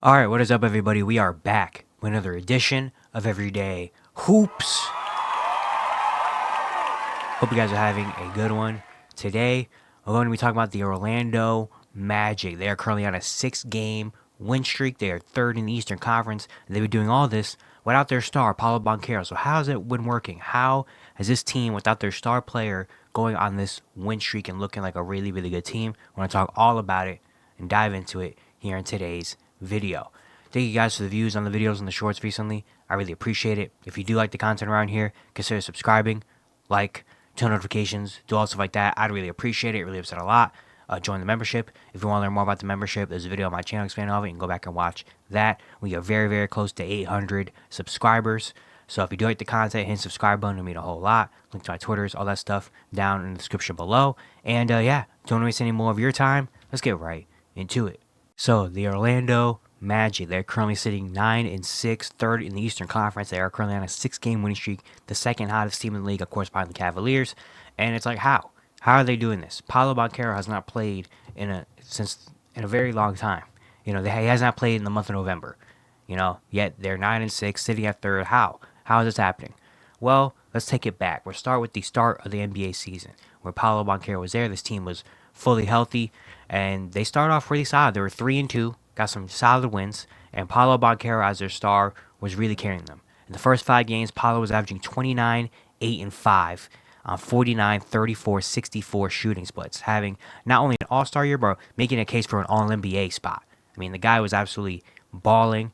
All right, what is up, everybody? We are back with another edition of Everyday Hoops. Hope you guys are having a good one. Today, we're going to be talking about the Orlando Magic. They are currently on a 6-game win streak. They are third in the Eastern Conference, and they've been doing all this without their star, Paolo Banchero. So how has it been working? How has this team, without their star player, going on this win streak and looking like a really, really good team? I want to talk all about it and dive into it here in today's video. Thank you guys for the views on the videos and the shorts recently. I really appreciate it. If you do like the content around here, consider subscribing, like, turn notifications, do all stuff like that. I'd really appreciate it. It really helps out a lot. Join the membership. If you want to learn more about the membership, there's a video on my channel explaining all of it. You can go back and watch that. We are very, very close to 800 subscribers. So if you do like the content, hit the subscribe button. It mean a whole lot. Link to my Twitters, all that stuff down in the description below. And yeah, don't waste any more of your time. Let's get right into it. So the Orlando Magic, they're currently sitting 9-6, third in the Eastern Conference. They are currently on a 6-game winning streak, the second hottest team in the league, of course, behind the Cavaliers. And it's like, how? How are they doing this? Paolo Banchero has not played in a very long time. He has not played in the month of November. Yet they're 9-6, sitting at third. How? How is this happening? Well, let's take it back. We'll start with the start of the NBA season, where Paolo Banchero was there. This team was fully healthy, and they started off really solid. They were 3-2, got some solid wins, and Paolo Banchero as their star was really carrying them. In the first 5 games, Paolo was averaging 29, 8, and 5 on 49, 34, 64 shooting splits, having not only an all-star year, but making a case for an all-NBA spot. I mean, the guy was absolutely balling.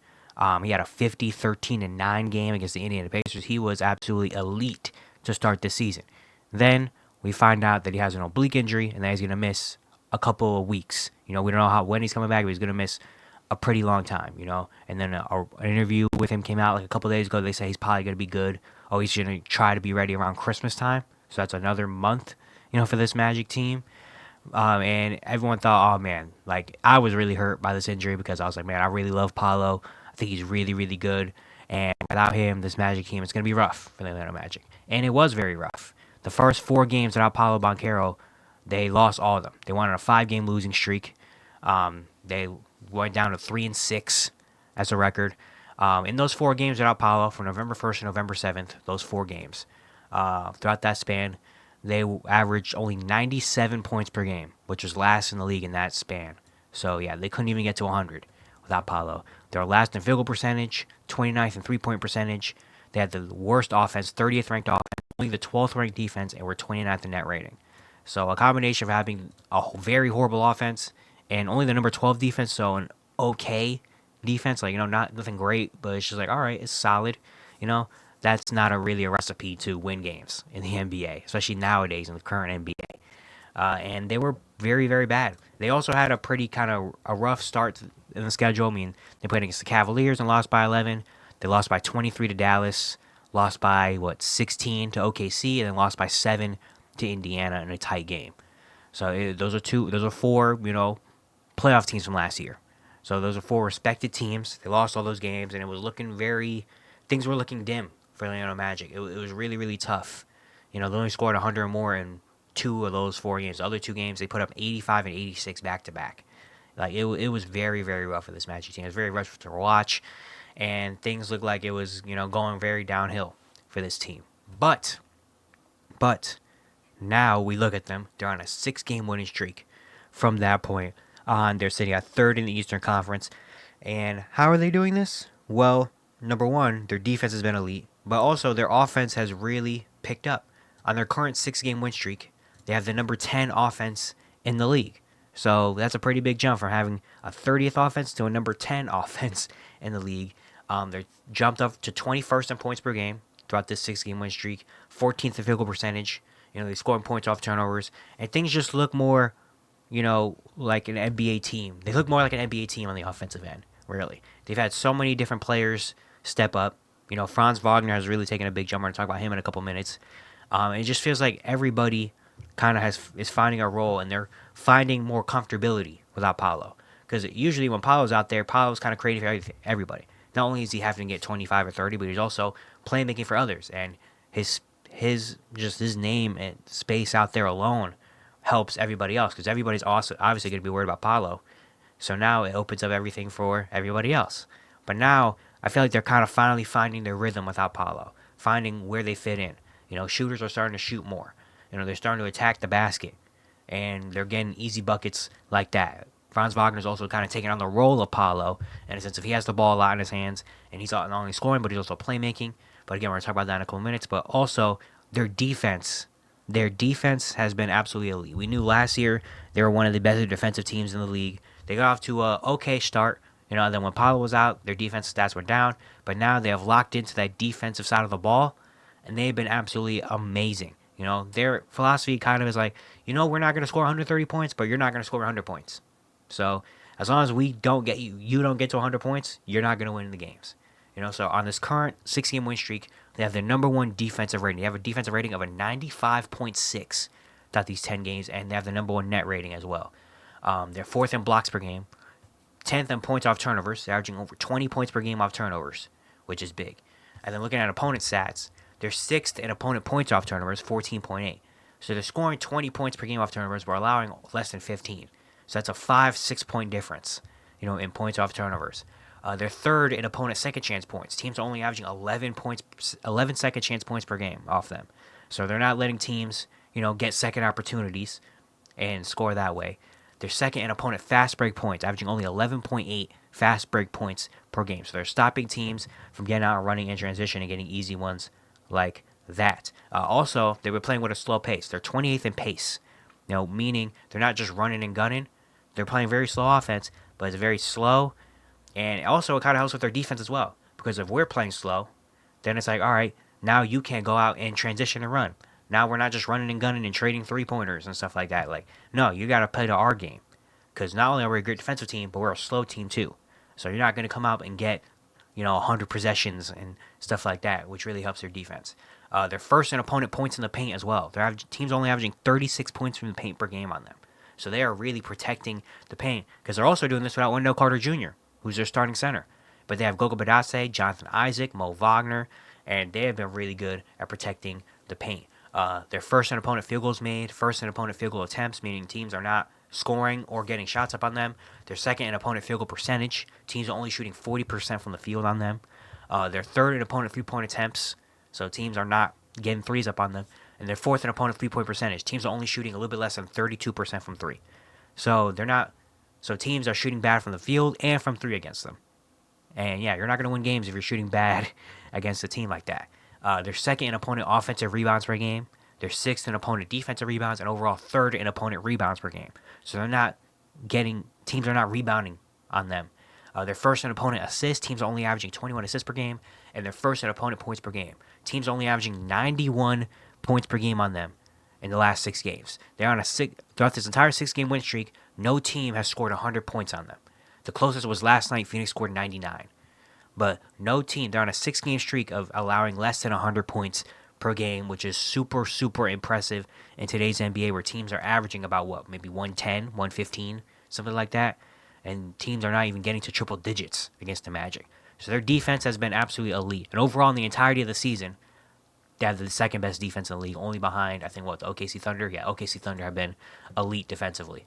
He had a 50, 13, and 9 game against the Indiana Pacers. He was absolutely elite to start this season. Then we find out that he has an oblique injury and that he's going to miss a couple of weeks. We don't know when he's coming back, but he's going to miss a pretty long time, And then an interview with him came out like a couple days ago. They say he's probably going to be good. Oh, he's going to try to be ready around Christmas time. So that's another month, for this Magic team. And everyone thought, oh, man, like I was really hurt by this injury because I was like, man, I really love Paolo. I think he's really, really good. And without him, this Magic team, it's going to be rough for the Atlanta Magic. And it was very rough. The first 4 games without Paolo Banchero, they lost all of them. They went on a 5-game losing streak. They went down to 3-6 as a record. In those 4 games without Paolo, from November 1st to November 7th, those 4 games, throughout that span, they averaged only 97 points per game, which was last in the league in that span. So, yeah, they couldn't even get to 100 without Paolo. They were last in field goal percentage, 29th in three-point percentage. They had the worst offense, 30th ranked offense, only the 12th ranked defense, and were 29th in net rating. So a combination of having a very horrible offense and only the number 12 defense, so an okay defense, like, nothing great, but it's just like, all right, it's solid. That's not really a recipe to win games in the NBA, especially nowadays in the current NBA. And they were very, very bad. They also had a pretty kind of a rough start in the schedule. I mean, they played against the Cavaliers and lost by 11. They lost by 23 to Dallas, lost by, 16 to OKC, and then lost by 7 to Indiana in a tight game. So those are 4, playoff teams from last year. So those are 4 respected teams. They lost all those games, and it was looking things were looking dim for the Orlando Magic. It was really, really tough. They only scored 100 or more in 2 of those 4 games. The other 2 games, they put up 85 and 86 back-to-back. Like, it was very, very rough for this Magic team. It was very rough to watch, and things looked like it was, going very downhill for this team. But now we look at them. They're on a 6-game winning streak from that point on. They're sitting at third in the Eastern Conference. And how are they doing this? Well, number one, their defense has been elite, but also their offense has really picked up. On their current 6-game win streak, they have the number 10 offense in the league. So that's a pretty big jump from having a 30th offense to a number 10 offense in the league. They're jumped up to 21st in points per game throughout this 6-game win streak, 14th in field goal percentage. They're scoring points off turnovers, and things just look more, like an NBA team. They look more like an NBA team on the offensive end, really. They've had so many different players step up. Franz Wagner has really taken a big jump. We're going to talk about him in a couple minutes. It just feels like everybody kind of is finding a role, and they're finding more comfortability without Paolo. Because usually when Paolo's out there, Paolo's kind of creative for everybody. Not only is he having to get 25 or 30, but he's also playmaking for others. And his name and space out there alone helps everybody else, because everybody's also obviously going to be worried about Paolo. So now it opens up everything for everybody else. But now I feel like they're kind of finally finding their rhythm without Paolo, finding where they fit in. Shooters are starting to shoot more. They're starting to attack the basket, and they're getting easy buckets like that. Franz Wagner's also kind of taking on the role of Paolo in a sense if he has the ball a lot in his hands, and he's not only scoring, but he's also playmaking. But again, we're going to talk about that in a couple minutes. But also, their defense. Their defense has been absolutely elite. We knew last year they were one of the better defensive teams in the league. They got off to a okay start. And then when Paolo was out, their defense stats went down. But now they have locked into that defensive side of the ball, and they've been absolutely amazing. Their philosophy kind of is like, we're not going to score 130 points, but you're not going to score 100 points. So as long as we don't get you don't get to 100 points, you're not going to win the games. So on this current 6-game win streak, they have their number one defensive rating. They have a defensive rating of a 95.6 throughout these 10 games, and they have the number one net rating as well. They're fourth in blocks per game, 10th in points off turnovers. They're averaging over 20 points per game off turnovers, which is big. And then looking at opponent stats, they're sixth in opponent points off turnovers, 14.8. So they're scoring 20 points per game off turnovers, but allowing less than 15. So that's a 5-6 point difference, in points off turnovers. They're third in opponent second chance points. Teams are only averaging 11 second chance points per game off them. So they're not letting teams, get second opportunities and score that way. They're second in opponent fast break points, averaging only 11.8 fast break points per game. So they're stopping teams from getting out and running in transition and getting easy ones like that. Also, they were playing with a slow pace. They're 28th in pace, meaning they're not just running and gunning. They're playing very slow offense, but it's very slow. And also, it kind of helps with their defense as well. Because if we're playing slow, then it's like, all right, now you can't go out and transition and run. Now we're not just running and gunning and trading three-pointers and stuff like that. Like, no, you got to play to our game. Because not only are we a great defensive team, but we're a slow team too. So you're not going to come out and get, 100 possessions and stuff like that, which really helps their defense. They're first in opponent points in the paint as well. Teams only averaging 36 points from the paint per game on them. So they are really protecting the paint. Because they're also doing this without Wendell Carter Jr., who's their starting center. But they have Goga Badase, Jonathan Isaac, Mo Wagner, and they have been really good at protecting the paint. They're first in opponent field goals made, first in opponent field goal attempts, meaning teams are not scoring or getting shots up on them. They're second in opponent field goal percentage. Teams are only shooting 40% from the field on them. They're third in opponent three-point attempts, so teams are not getting threes up on them. And they're fourth in opponent three-point percentage. Teams are only shooting a little bit less than 32% from three. So teams are shooting bad from the field and from three against them. And yeah, you're not going to win games if you're shooting bad against a team like that. They're second in opponent offensive rebounds per game. They're sixth in opponent defensive rebounds, and overall third in opponent rebounds per game. So teams are not rebounding on them. They're first in opponent assists. Teams are only averaging 21 assists per game, and they're first in opponent points per game. Teams are only averaging 91 points per game on them in the last 6 games. They're on throughout this entire 6-game win streak, no team has scored 100 points on them. The closest was last night. Phoenix scored 99. But no team, they're on a 6-game streak of allowing less than 100 points per game, which is super, super impressive in today's NBA where teams are averaging about maybe 110, 115, something like that. And teams are not even getting to triple digits against the Magic. So their defense has been absolutely elite. And overall, in the entirety of the season, they have the second best defense in the league, only behind, I think, the OKC Thunder? Yeah, OKC Thunder have been elite defensively.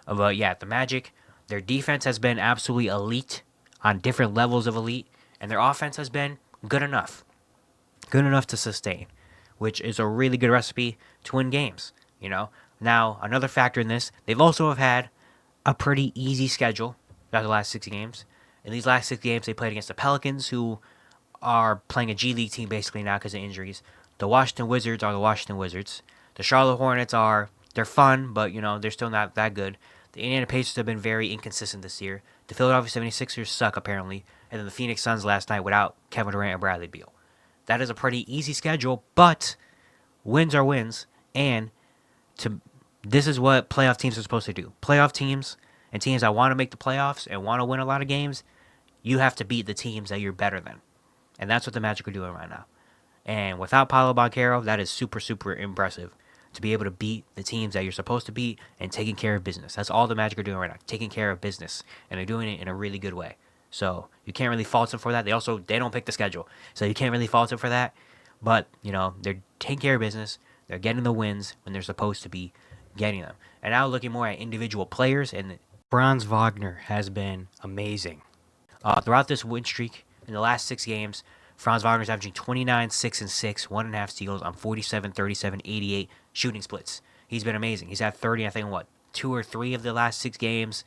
But yeah, the Magic, their defense has been absolutely elite on different levels of elite, and their offense has been good enough to sustain, which is a really good recipe to win games. Now another factor in this, they've also have had a pretty easy schedule throughout the last 6 games. In these last 6 games, they played against the Pelicans, who are playing a G League team basically now because of injuries. The Washington Wizards are the Washington Wizards. The Charlotte Hornets they're fun, but they're still not that good. The Indiana Pacers have been very inconsistent this year. The Philadelphia 76ers suck, apparently. And then the Phoenix Suns last night without Kevin Durant and Bradley Beal. That is a pretty easy schedule, but wins are wins. And this is what playoff teams are supposed to do. Playoff teams and teams that want to make the playoffs and want to win a lot of games, you have to beat the teams that you're better than. And that's what the Magic are doing right now. And without Paolo Banchero, that is super, super impressive. To be able to beat the teams that you're supposed to beat and taking care of business. That's all the Magic are doing right now, taking care of business. And they're doing it in a really good way. So you can't really fault them for that. They don't pick the schedule. So you can't really fault them for that. But, they're taking care of business. They're getting the wins when they're supposed to be getting them. And now looking more at individual players and Franz Wagner has been amazing. Throughout this win streak, in the last 6 games, Franz Wagner's averaging 29, 6 and 6, 1.5 steals on 47, 37, 88 shooting splits. He's been amazing. He's had 30, I think, what, 2 or 3 of the last 6 games.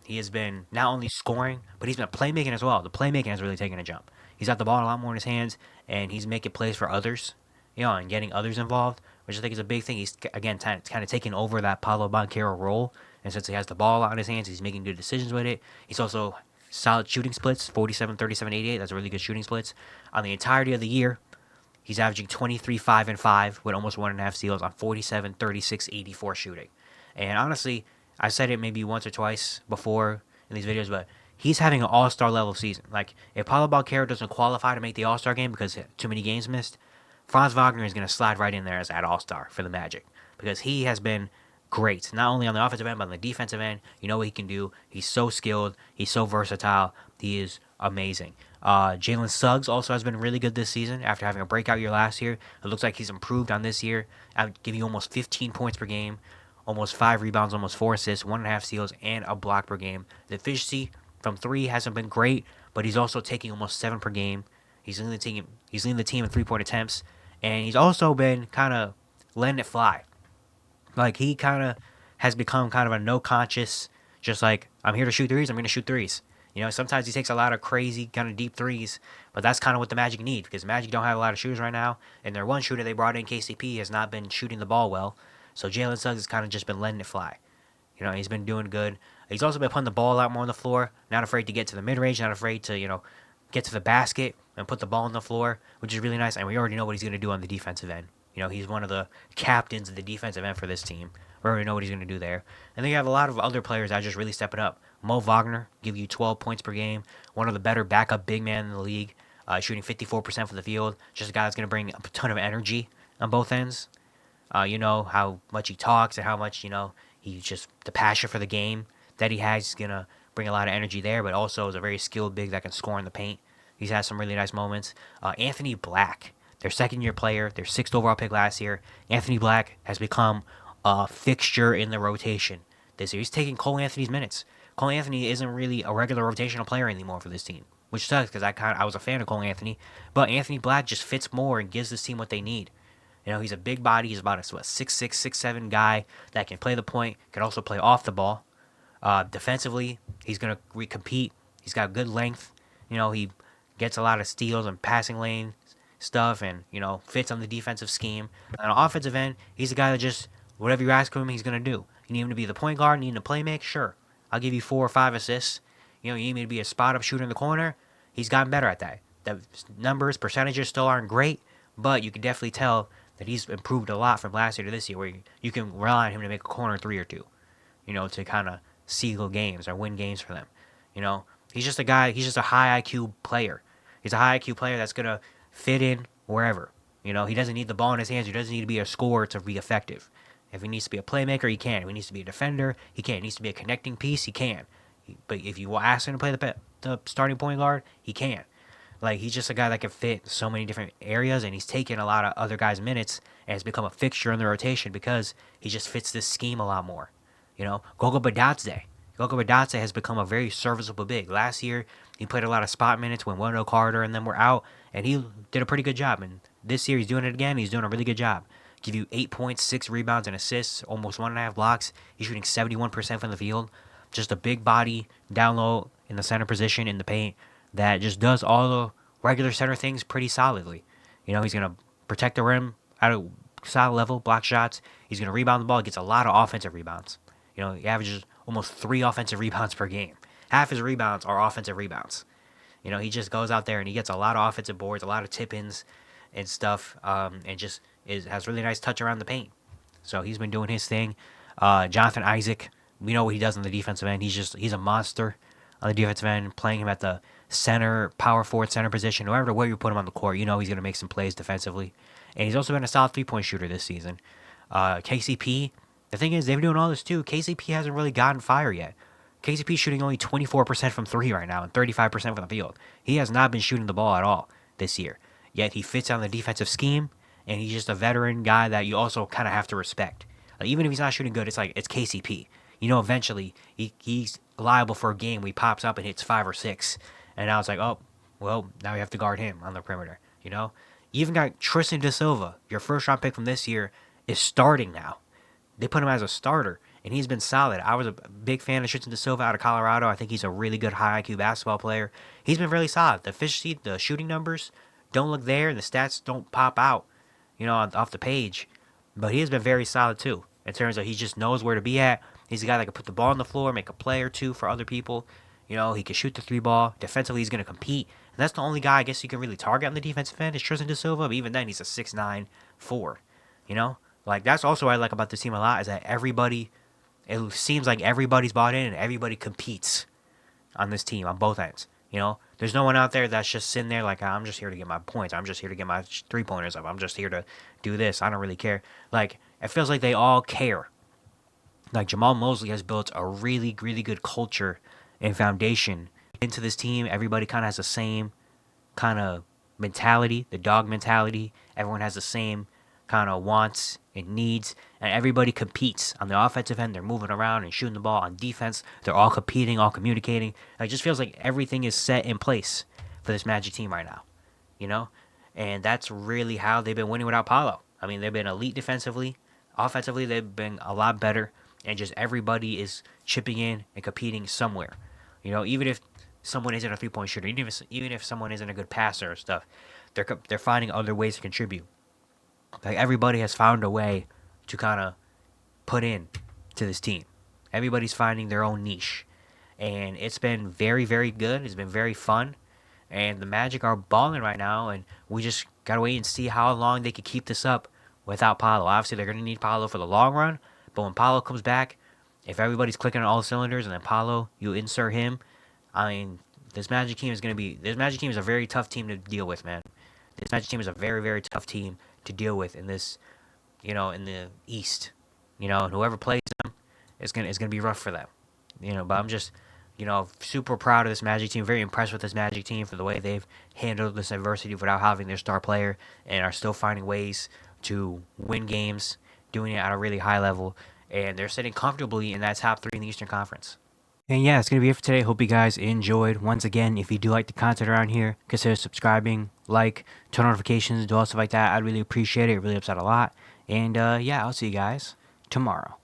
He has been not only scoring, but he's been playmaking as well. The playmaking has really taken a jump. He's got the ball a lot more in his hands, and he's making plays for others, and getting others involved, which I think is a big thing. He's, again, kind of taking over that Paolo Banchero role, and since he has the ball out in his hands, he's making good decisions with it. He's also solid shooting splits, 47, 37, 88. That's a really good shooting splits. On the entirety of the year, he's averaging 23, 5 and 5 with almost 1.5 steals on 47, 36, 84 shooting. And honestly, I said it maybe once or twice before in these videos, but he's having an all-star level season. Like, if Paulo Balcaro doesn't qualify to make the all-star game because too many games missed, Franz Wagner is going to slide right in there as that all-star for the Magic because he has been great, not only on the offensive end, but on the defensive end. You know what he can do. He's so skilled. He's so versatile. He is amazing. Jalen Suggs also has been really good this season after having a breakout year last year. It looks like he's improved on this year. I would give you almost 15 points per game, almost 5 rebounds, almost 4 assists, 1.5 steals, and a block per game. The efficiency from 3 hasn't been great, but he's also taking almost 7 per game. He's leading the team. He's leading the team in 3-point attempts, and he's also been kind of letting it fly. Like, he kind of has become kind of a no conscious, just like, I'm here to shoot threes, I'm going to shoot threes. Sometimes he takes a lot of crazy kind of deep threes, but that's kind of what the Magic need because Magic don't have a lot of shooters right now, and their one shooter they brought in, KCP, has not been shooting the ball well. So Jalen Suggs has kind of just been letting it fly. He's been doing good. He's also been putting the ball a lot more on the floor, not afraid to get to the mid-range, not afraid to, get to the basket and put the ball on the floor, which is really nice, and we already know what he's going to do on the defensive end. He's one of the captains of the defensive end for this team. We already know what he's going to do there. And then you have a lot of other players that are just really stepping up. Mo Wagner give you 12 points per game, one of the better backup big men in the league, shooting 54% from the field. Just a guy that's going to bring a ton of energy on both ends. You know how much he talks and how much, he's just the passion for the game that he has is going to bring a lot of energy there, but also is a very skilled big that can score in the paint. He's had some really nice moments. Anthony Black, their second-year player, their 6th overall pick last year. Anthony Black has become a fixture in the rotation this year. He's taking Cole Anthony's minutes. Cole Anthony isn't really a regular rotational player anymore for this team, which sucks because I was a fan of Cole Anthony, but Anthony Black just fits more and gives this team what they need. He's a big body. He's about a 6'6", 6'7" guy that can play the point, can also play off the ball. Defensively, he's going to compete. He's got good length. He gets a lot of steals and passing lane stuff and, fits on the defensive scheme. On the offensive end, he's a guy that just, whatever you ask him, he's going to do. You need him to be the point guard, you need him to play make? Sure. I'll give you 4 or 5 assists. You need me to be a spot-up shooter in the corner? He's gotten better at that. The numbers, percentages still aren't great, but you can definitely tell that he's improved a lot from last year to this year where you can rely on him to make a corner 3 or 2, to kind of seal games or win games for them. He's just a guy, he's just a high IQ player. He's a high IQ player that's going to fit in wherever. He doesn't need the ball in his hands. He doesn't need to be a scorer to be effective. If he needs to be a playmaker, he can. If he needs to be a defender, he can. If he needs to be a connecting piece, he can. But if you ask him to play the starting point guard, he can. Like, he's just a guy that can fit so many different areas, and he's taken a lot of other guys' minutes and has become a fixture in the rotation because he just fits this scheme a lot more. Goga Badadze. Goga Badadze has become a very serviceable big. Last year, he played a lot of spot minutes when Wendell Carter and them were out, and he did a pretty good job. And this year, he's doing it again. He's doing a really good job. Give you 8 points, 6 rebounds, and assists, almost 1.5 blocks. He's shooting 71% from the field. Just a big body down low in the center position in the paint that just does all the regular center things pretty solidly. He's going to protect the rim at a solid level, block shots. He's going to rebound the ball. He gets a lot of offensive rebounds. He averages almost 3 offensive rebounds per game. Half his rebounds are offensive rebounds. He just goes out there and he gets a lot of offensive boards, a lot of tip-ins and stuff, and just has really nice touch around the paint. So he's been doing his thing. Jonathan Isaac, we know what he does on the defensive end. He's a monster on the defensive end, playing him at the center, power forward center position. No matter where you put him on the court, he's going to make some plays defensively. And he's also been a solid 3-point shooter this season. KCP, the thing is, they've been doing all this too. KCP hasn't really gotten fire yet. KCP's shooting only 24% from 3 right now and 35% from the field. He has not been shooting the ball at all this year. Yet he fits on the defensive scheme, and he's just a veteran guy that you also kind of have to respect. Like, even if he's not shooting good, it's KCP. eventually he's liable for a game where he pops up and hits 5 or 6. And now it's like, oh, well, now we have to guard him on the perimeter. You even got Tristan Da Silva, your first round pick from this year, is starting now. They put him as a starter, and he's been solid. I was a big fan of Tristan Da Silva out of Colorado. I think he's a really good high IQ basketball player. He's been really solid. The efficiency, the shooting numbers don't look there, and the stats don't pop out, off the page. But he has been very solid too. In terms of he just knows where to be at. He's a guy that can put the ball on the floor, make a play or two for other people. He can shoot the 3 ball. Defensively, he's going to compete. And that's the only guy I guess you can really target on the defensive end is Tristan Da Silva. But even then, he's a 6'9", 4. Like, that's also what I like about this team a lot is that it seems like everybody's bought in and everybody competes on this team on both ends. There's no one out there that's just sitting there like, I'm just here to get my points. I'm just here to get my 3-pointers up. I'm just here to do this. I don't really care. Like, it feels like they all care. Like, Jamal Mosley has built a really, really good culture and foundation into this team. Everybody kind of has the same kind of mentality, the dog mentality. Everyone has the same kind of wants and needs, and everybody competes on the offensive end. They're moving around and shooting the ball. On defense, they're all competing, all communicating. It just feels like everything is set in place for this Magic team right now, and that's really how they've been winning without Paolo. I mean, they've been elite defensively. Offensively, they've been a lot better, and just everybody is chipping in and competing somewhere. Even if someone isn't a 3-point shooter, even if someone isn't a good passer or stuff, they're finding other ways to contribute. Like, everybody has found a way to kind of put in to this team. Everybody's finding their own niche. And it's been very, very good. It's been very fun. And the Magic are balling right now. And we just got to wait and see how long they can keep this up without Paolo. Obviously, they're going to need Paolo for the long run. But when Paolo comes back, if everybody's clicking on all cylinders and then Paolo, you insert him, I mean, this Magic team is a very tough team to deal with, man. This Magic team is a very, very tough team to deal with in this, in the East, and whoever plays them is gonna be rough for them, But I'm just, super proud of this Magic team. Very impressed with this Magic team for the way they've handled this adversity without having their star player, and are still finding ways to win games, doing it at a really high level, and they're sitting comfortably in that top 3 in the Eastern Conference. And yeah, it's going to be it for today. Hope you guys enjoyed. Once again, if you do like the content around here, consider subscribing, turn notifications, do all stuff like that. I'd really appreciate it. It really helps out a lot. And yeah, I'll see you guys tomorrow.